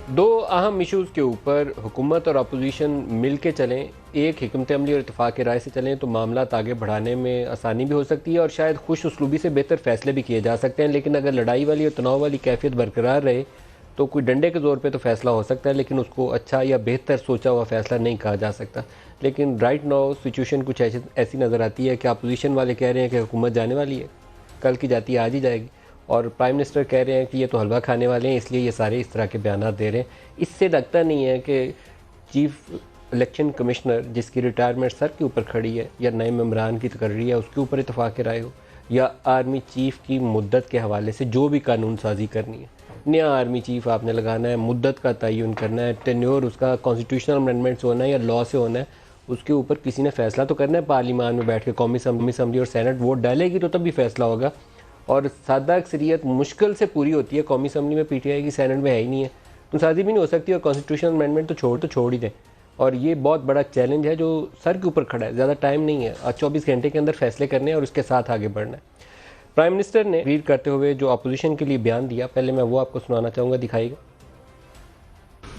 دو اہم ایشوز کے اوپر حکومت اور اپوزیشن مل کے چلیں، ایک حکمت عملی اور اتفاق رائے سے چلیں تو معاملات آگے بڑھانے میں آسانی بھی ہو سکتی ہے اور شاید خوش اسلوبی سے بہتر فیصلے بھی کیے جا سکتے ہیں. لیکن اگر لڑائی والی اور تناؤ والی کیفیت برقرار رہے تو کوئی ڈنڈے کے زور پہ تو فیصلہ ہو سکتا ہے، لیکن اس کو اچھا یا بہتر سوچا ہوا فیصلہ نہیں کہا جا سکتا. لیکن رائٹ ناؤ سچویشن کچھ ایسی نظر آتی ہے کہ اپوزیشن والے کہہ رہے ہیں کہ حکومت جانے والی ہے، کل کی جاتی ہے آج ہی جائے گی، اور پرائم منسٹر کہہ رہے ہیں کہ یہ تو حلوہ کھانے والے ہیں، اس لیے یہ سارے اس طرح کے بیانات دے رہے ہیں. اس سے لگتا نہیں ہے کہ چیف الیکشن کمشنر جس کی ریٹائرمنٹ سر کے اوپر کھڑی ہے یا نئے ممبران کی تقرری ہے اس کے اوپر اتفاق رائے ہو، یا آرمی چیف کی مدت کے حوالے سے جو بھی قانون سازی کرنی ہے، نیا آرمی چیف آپ نے لگانا ہے، مدت کا تعین کرنا ہے، ٹینیور اس کا کانسٹیٹیوشنل امینڈمنٹ سے ہونا ہے یا لا سے ہونا ہے، اس کے اوپر کسی نے فیصلہ تو کرنا ہے. پارلیمان میں بیٹھ کے قومی اسمبلی اور سینٹ ووٹ ڈالے گی تو تب بھی فیصلہ ہوگا، اور سادہ اکثریت مشکل سے پوری ہوتی ہے. قومی اسمبلی میں پی ٹی آئی کی سینٹ میں ہے ہی نہیں ہے تو سازی بھی نہیں ہو سکتی، اور کانسٹیٹیوشنل امینڈمنٹ تو چھوڑ ہی دیں. اور یہ بہت بڑا چیلنج ہے جو سر کے اوپر کھڑا ہے. زیادہ ٹائم نہیں ہے، 24 گھنٹے کے اندر فیصلے کرنے ہیں اور اس کے ساتھ آگے بڑھنا ہے. پرائم منسٹر نے ریڈ کرتے ہوئے جو اپوزیشن کے لیے بیان دیا، پہلے میں وہ آپ کو سنانا چاہوں گا، دکھائیے گا.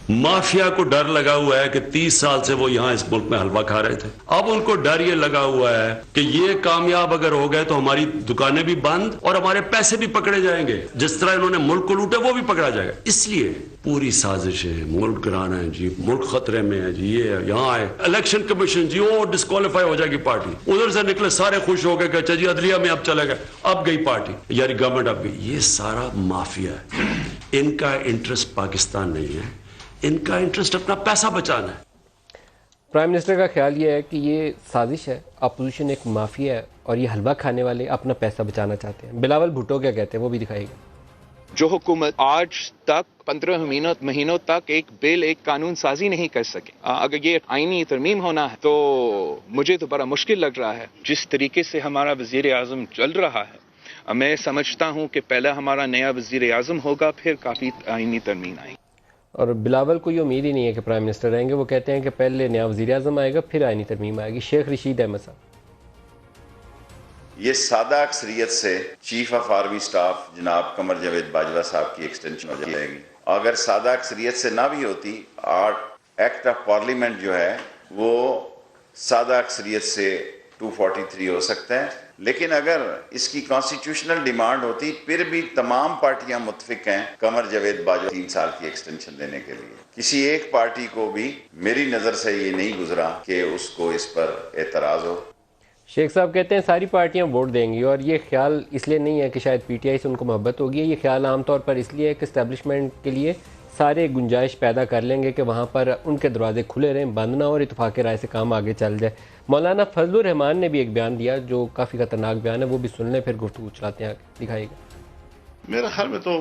مافیا کو ڈر لگا ہوا ہے کہ 30 سال سے وہ یہاں اس ملک میں حلوہ کھا رہے تھے. اب ان کو ڈر یہ لگا ہوا ہے کہ یہ کامیاب اگر ہو گئے تو ہماری دکانیں بھی بند اور ہمارے پیسے بھی پکڑے جائیں گے. جس طرح انہوں نے ملک کو لوٹے وہ بھی پکڑا جائے گا. اس لیے پوری سازش ہے، ملک گرانا ہے جی، ملک خطرے میں ہے جی، یہ یہاں آئے الیکشن کمیشن جی وہ ڈسکوالیفائی ہو جائے گی پارٹی. ادھر سے نکلے سارے خوش ہو گئے کہ اچھا جی عدلیہ میں اب چلے گئے، اب گئی پارٹی یعنی گورنمنٹ اب گئی. یہ سارا مافیا ہے. ان کا انٹرسٹ پاکستان نہیں ہے، ان کا انٹرسٹ اپنا پیسہ بچانا ہے. پرائم منسٹر کا خیال یہ ہے کہ یہ سازش ہے، اپوزیشن ایک مافیا ہے اور یہ حلوہ کھانے والے اپنا پیسہ بچانا چاہتے ہیں. بلاول بھٹو کیا کہتے ہیں وہ بھی دکھائیے گا. جو حکومت آج تک 15 مہینوں تک ایک بل، ایک قانون سازی نہیں کر سکے، اگر یہ آئینی ترمیم ہونا ہے تو مجھے تو بڑا مشکل لگ رہا ہے. جس طریقے سے ہمارا وزیر اعظم چل رہا ہے، میں سمجھتا ہوں کہ پہلا ہمارا نیا وزیر اعظم ہوگا، پھر کافی آئینی ترمیم آئے گی. اور بلاول کو یہ امید ہی نہیں ہے کہ پرائم منسٹر رہیں گے. وہ کہتے ہیں کہ پہلے نیا وزیر اعظم آئے گا پھر آئینی ترمیم آئے گی. شیخ رشید احمد صاحب. یہ سادہ اکثریت سے چیف آف آرمی سٹاف جناب قمر جاوید باجوہ صاحب کی ایکسٹینشن ہو جائے گی. اگر سادہ اکثریت سے نہ بھی ہوتی، ایکٹ آف پارلیمنٹ جو ہے وہ سادہ اکثریت سے 243 ہو سکتا ہے. لیکن اگر اس کی کانسٹیٹیوشنل ڈیمانڈ ہوتی پھر بھی تمام پارٹیاں متفق ہیں قمر جاوید باجوہ 3 سال کی ایکسٹینشن دینے کے لیے. کسی ایک پارٹی کو بھی میری نظر سے یہ نہیں گزرا کہ اس کو اس پر اعتراض ہو. شیخ صاحب کہتے ہیں ساری پارٹیاں ووٹ دیں گی، اور یہ خیال اس لیے نہیں ہے کہ شاید پی ٹی آئی سے ان کو محبت ہوگی. یہ خیال عام طور پر اس لیے ہے کہ اسٹیبلشمنٹ کے لیے سارے گنجائش پیدا کر لیں گے کہ وہاں پر ان کے دروازے کھلے رہیں، بند نہ، اور اتفاق رائے سے کام آگے چل جائے. مولانا فضل الرحمان نے بھی ایک بیان دیا جو کافی خطرناک بیان ہے، وہ بھی سن لیں پھر گفتگو چلاتے ہیں آگے. دکھائیے گا. میرے خیال میں تو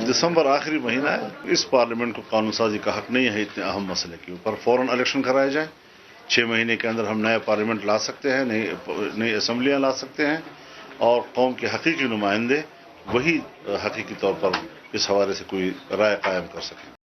دسمبر آخری مہینہ ہے. اس پارلیمنٹ کو قانون سازی کا حق نہیں ہے اتنے اہم مسئلے کے اوپر. فوراً الیکشن کرائے جائیں. 6 مہینے کے اندر ہم نیا پارلیمنٹ لا سکتے ہیں، نئی اسمبلیاں لا سکتے ہیں، اور قوم کے حقیقی نمائندے وہی حقیقی طور پر اس حوالے سے کوئی رائے قائم کر سکیں.